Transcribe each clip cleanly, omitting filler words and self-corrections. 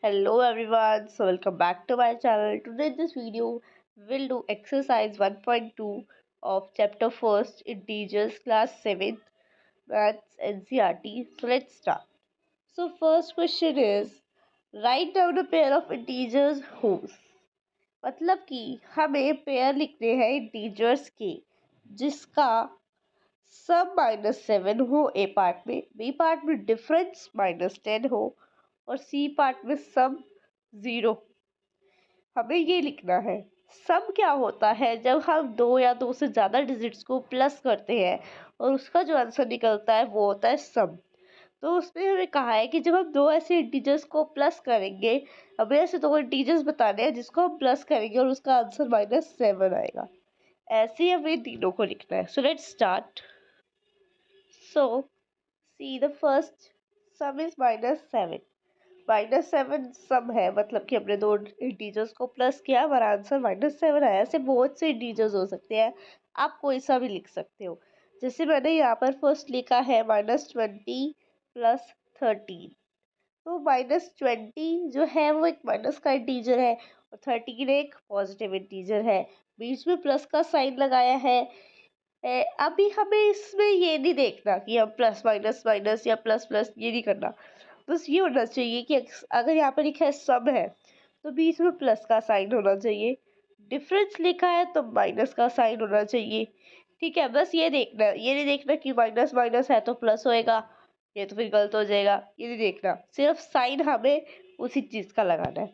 Hello everyone, so welcome back to my channel. Today in this video, we'll do exercise 1.2 of chapter 1st Integers class 7th Maths NCERT. So let's start. So first question is, write down a pair of integers whose. मतलब कि हमें pair लिखने हैं integers के जिसका सम -7 हो ए part में, B part में डिफरेंस -10 हो और सी पार्ट में सम 0। हमें ये लिखना है। सम क्या होता है? जब हम दो या दो से ज़्यादा डिजिट्स को प्लस करते हैं और उसका जो आंसर निकलता है वो होता है सम। तो उसमें हमें कहा है कि जब हम दो ऐसे इंटीजर्स को प्लस करेंगे, हमें ऐसे दो इंटीजर्स बताने हैं जिसको हम प्लस करेंगे और उसका आंसर -7 आएगा। ऐसे ही हमें तीनों को लिखना है। So let's start. So see the first some is -7। -7 सम है, मतलब कि हमने दो इंटीजर्स को प्लस किया, हमारा आंसर -7 आया। ऐसे बहुत से इंटीजर्स हो सकते हैं, आप कोई सा भी लिख सकते हो। जैसे मैंने यहाँ पर फर्स्ट लिखा है -20 + 13। तो -20 जो है वो एक माइनस का इंटीजर है और 13 एक पॉजिटिव इंटीजर है। बीच में प्लस का साइन लगाया है। अभी हमें इसमें ये नहीं देखना कि हम प्लस माइनस माइनस या प्लस प्लस, ये नहीं करना। बस ये होना चाहिए कि अगर यहाँ पर लिखा है सब है तो बीच में प्लस का साइन होना चाहिए, डिफरेंस लिखा है तो माइनस का साइन होना चाहिए। ठीक है, बस ये देखना, ये नहीं देखना कि माइनस माइनस है तो प्लस होएगा, ये तो फिर गलत हो जाएगा, ये नहीं देखना। सिर्फ साइन हमें उसी चीज़ का लगाना है,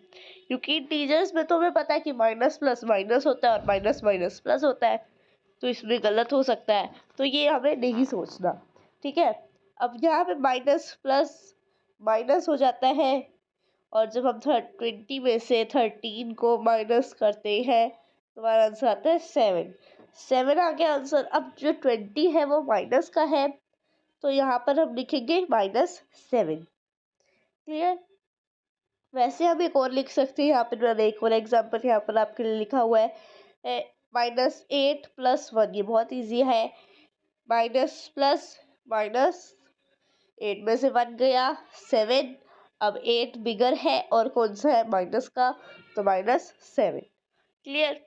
क्योंकि इंटीजर्स में तो हमें पता है कि माइनस प्लस माइनस होता है और माइनस माइनस प्लस होता है, तो इसमें गलत हो सकता है, तो ये हमें नहीं सोचना। ठीक है, अब यहाँ पे माइनस प्लस माइनस हो जाता है और जब हम 20 में से 13 को माइनस करते हैं तो हमारा आंसर आता है 7। 7 आ गया आंसर। अब जो 20 है वो माइनस का है, तो यहाँ पर हम लिखेंगे -7। क्लियर? वैसे हम एक और लिख सकते हैं। यहाँ पर मैंने एक और एग्जाम्पल यहाँ पर आपके लिए लिखा हुआ है, -8 + 1। ये बहुत इजी है। माइनस प्लस माइनस, 8 में से 1 गया 7। अब 8 बिगर है और कौन सा है माइनस का, तो -7। Clear?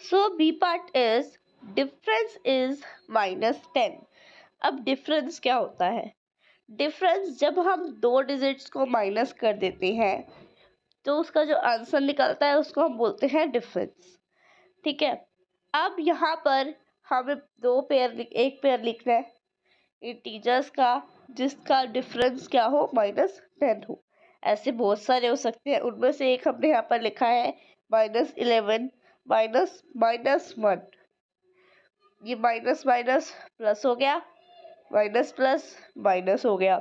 So B part is difference is -10। अब डिफरेंस क्या होता है? डिफरेंस जब हम दो डिजिट्स को माइनस कर देते हैं तो उसका जो आंसर निकलता है उसको हम बोलते हैं डिफरेंस। ठीक है, अब यहाँ पर हमें एक पेयर लिखना है इंटीजर्स का जिसका डिफरेंस क्या हो, -10 हो। ऐसे बहुत सारे हो सकते हैं, उनमें से एक हमने यहाँ पर लिखा है -11 -1। ये माइनस माइनस प्लस हो गया, माइनस प्लस माइनस हो गया।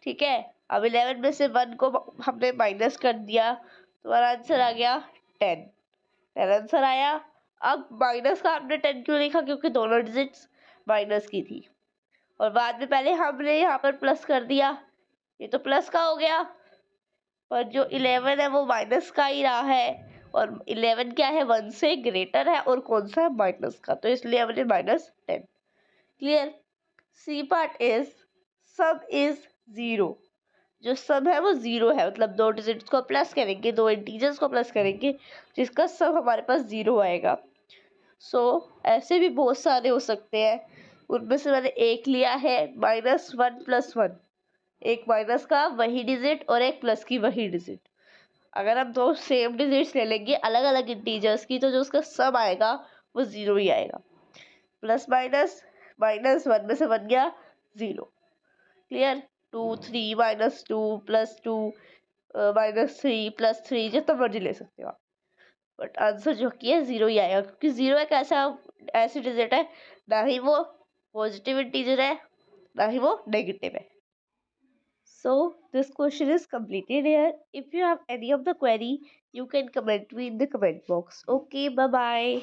ठीक है, अब 11 में से 1 को हमने माइनस कर दिया तो हमारा आंसर आ गया 10। 10 आंसर आया। अब माइनस का हमने 10 क्यों लिखा? क्योंकि दोनों डिजिट्स माइनस की थी और बाद में पहले हमने यहाँ पर प्लस कर दिया, ये तो प्लस का हो गया, पर जो 11 है वो माइनस का ही रहा है और 11 क्या है, 1 से ग्रेटर है और कौन सा है, माइनस का, तो इसलिए हमने -10। Clear? C part is sum is 0। जो सम है वो 0 है, मतलब दो डिजिट्स को प्लस करेंगे, दो इंटीजर्स को प्लस करेंगे जिसका सम हमारे पास 0 आएगा। सो ऐसे भी बहुत सारे हो सकते हैं, उनमें से मैंने एक लिया है -1 + 1। एक माइनस का वही डिजिट और एक प्लस की वही डिजिट। अगर हम दो सेम डिजिट्स ले लेंगे अलग अलग इंटीजर्स की तो जो उसका सम आएगा वो 0 ही आएगा। प्लस माइनस, -1 में से 1 गया 0। क्लियर? 2 3 -2 +2 -3 +3, जितना मर्जी ले सकते हो आप, बट आंसर जो कि है 0 ही आएगा, क्योंकि 0 एक ऐसी डिजिट है, ना ही वो पॉजिटिव इंटीजर है ना ही वो नेगेटिव है। So this question is completed here. If you have any of the query, you can comment me in the comment box. Okay, bye bye.